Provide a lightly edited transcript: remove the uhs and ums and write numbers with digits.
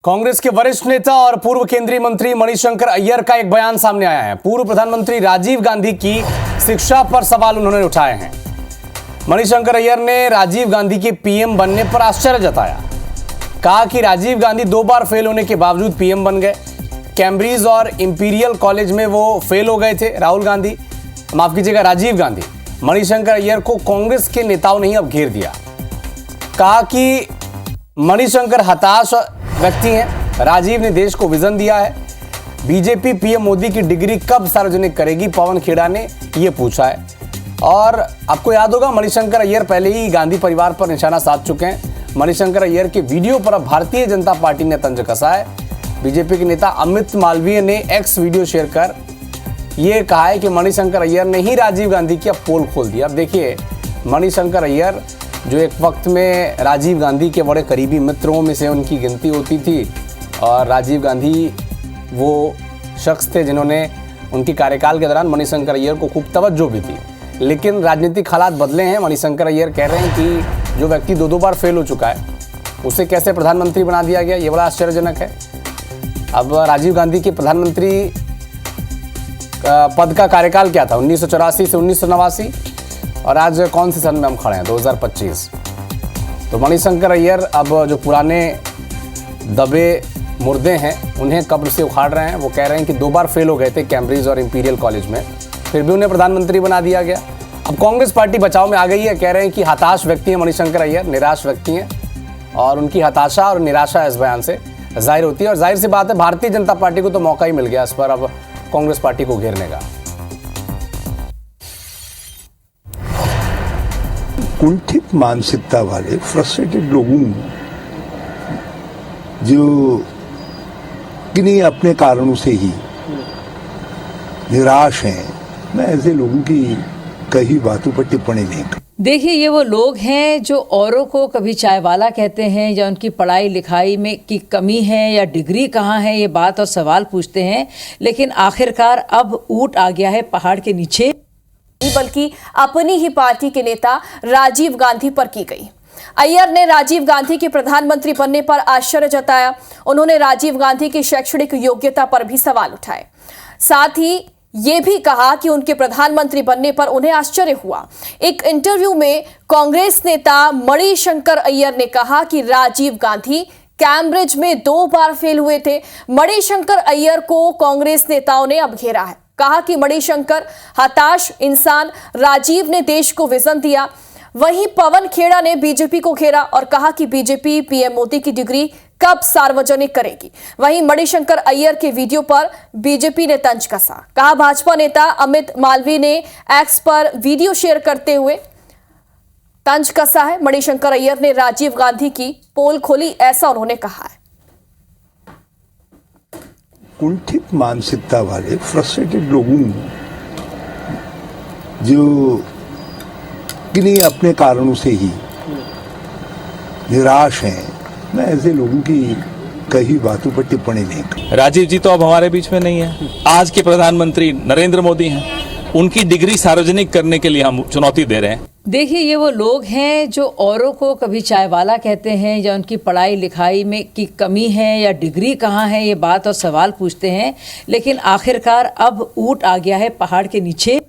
कांग्रेस के वरिष्ठ नेता और पूर्व केंद्रीय मंत्री मणिशंकर अय्यर का एक बयान सामने आया है। पूर्व प्रधानमंत्री राजीव गांधी की शिक्षा पर सवाल उन्होंने उठाए हैं। मणिशंकर अय्यर ने राजीव गांधी के पीएम बनने पर आश्चर्य जताया। कहा कि राजीव गांधी 2 बार फेल होने के बावजूद पीएम बन गए। कैम्ब्रिज और इंपीरियल कॉलेज में वो फेल हो गए थे। राजीव गांधी मणिशंकर अय्यर को कांग्रेस के नेताओं ने ही अब घेर दिया। कहा कि मणिशंकर हताश व्यक्ति हैं। राजीव ने देश को विजन दिया है। बीजेपी पीएम मोदी की डिग्री कब सार्वजनिक करेगी, पवन खेड़ा ने यह पूछा है। और आपको याद होगा, मणिशंकर अय्यर पहले ही गांधी परिवार पर निशाना साध चुके हैं। मणिशंकर अय्यर के वीडियो पर अब भारतीय जनता पार्टी ने तंज कसा है। बीजेपी के नेता अमित मालवीय ने एक्स वीडियो शेयर कर यह कहा है कि मणिशंकर अय्यर ने ही राजीव गांधी की अब पोल खोल दी। अब देखिए, मणिशंकर अय्यर जो एक वक्त में राजीव गांधी के बड़े करीबी मित्रों में से उनकी गिनती होती थी, और राजीव गांधी वो शख्स थे जिन्होंने उनकी कार्यकाल के दौरान मणिशंकर अय्यर को खूब तवज्जो भी थी। लेकिन राजनीतिक हालात बदले हैं। मणिशंकर अय्यर कह रहे हैं कि जो व्यक्ति 2 बार फेल हो चुका है उसे कैसे प्रधानमंत्री बना दिया गया, ये बड़ा आश्चर्यजनक है। अब राजीव गांधी के प्रधानमंत्री पद का कार्यकाल क्या था, 1984 से 1989, और आज कौन से सन में हम खड़े हैं, 2025। तो मणिशंकर अय्यर अब जो पुराने दबे मुर्दे हैं उन्हें कब्र से उखाड़ रहे हैं। वो कह रहे हैं कि 2 बार फेल हो गए थे कैम्ब्रिज और इंपीरियल कॉलेज में, फिर भी उन्हें प्रधानमंत्री बना दिया गया। अब कांग्रेस पार्टी बचाव में आ गई है। कह रहे हैं कि हताश व्यक्ति हैं मणिशंकर अय्यर, निराश व्यक्ति हैं, और उनकी हताशा और निराशा इस बयान से जाहिर होती है। और जाहिर सी बात है, भारतीय जनता पार्टी को तो मौका ही मिल गया इस पर अब कांग्रेस पार्टी को घेरने का। कुंठित मानसिकता वाले फ्रस्ट्रेटेड लोगों जो किन्हीं अपने कारणों से ही निराश हैं, मैं ऐसे लोगों की कई बातों पर टिप्पणी नहीं कर। देखिए, ये वो लोग हैं जो औरों को कभी चाय वाला कहते हैं, या उनकी पढ़ाई लिखाई में की कमी है, या डिग्री कहाँ है, ये बात और सवाल पूछते हैं। लेकिन आखिरकार अब ऊँट आ गया है पहाड़ के नीचे, बल्कि अपनी ही पार्टी के नेता राजीव गांधी पर की गई। अय्यर ने राजीव गांधी के प्रधानमंत्री बनने पर आश्चर्य जताया। उन्होंने राजीव गांधी की शैक्षणिक योग्यता पर भी सवाल उठाए। साथ ही ये भी कहा कि उनके प्रधानमंत्री बनने पर उन्हें आश्चर्य हुआ। एक इंटरव्यू में कांग्रेस नेता मणिशंकर अय्यर ने कहा कि राजीव गांधी कैम्ब्रिज में 2 बार फेल हुए थे। मणिशंकर अय्यर को कांग्रेस नेताओं ने अब घेरा है। कहा कि मणिशंकर हताश इंसान, राजीव ने देश को विजन दिया। वहीं पवन खेड़ा ने बीजेपी को घेरा और कहा कि बीजेपी पीएम मोदी की डिग्री कब सार्वजनिक करेगी। वहीं मणिशंकर अय्यर के वीडियो पर बीजेपी ने तंज कसा। कहा, भाजपा नेता अमित मालवीय ने एक्स पर वीडियो शेयर करते हुए तंज कसा है। मणिशंकर अय्यर ने राजीव गांधी की पोल खोली, ऐसा उन्होंने कहा है। कुंठित मानसिकता वाले फ्रस्ट्रेटेड लोगों जो किन्हीं अपने कारणों से ही निराश हैं, मैं ऐसे लोगों की कई बातों पर टिप्पणी नहीं कर। राजीव जी तो अब हमारे बीच में नहीं है। आज के प्रधानमंत्री नरेंद्र मोदी हैं। उनकी डिग्री सार्वजनिक करने के लिए हम चुनौती दे रहे हैं। देखिए, ये वो लोग हैं जो औरों को कभी चाय वाला कहते हैं, या उनकी पढ़ाई लिखाई में की कमी है, या डिग्री कहाँ है, ये बात और सवाल पूछते हैं। लेकिन आखिरकार अब ऊँट आ गया है पहाड़ के नीचे।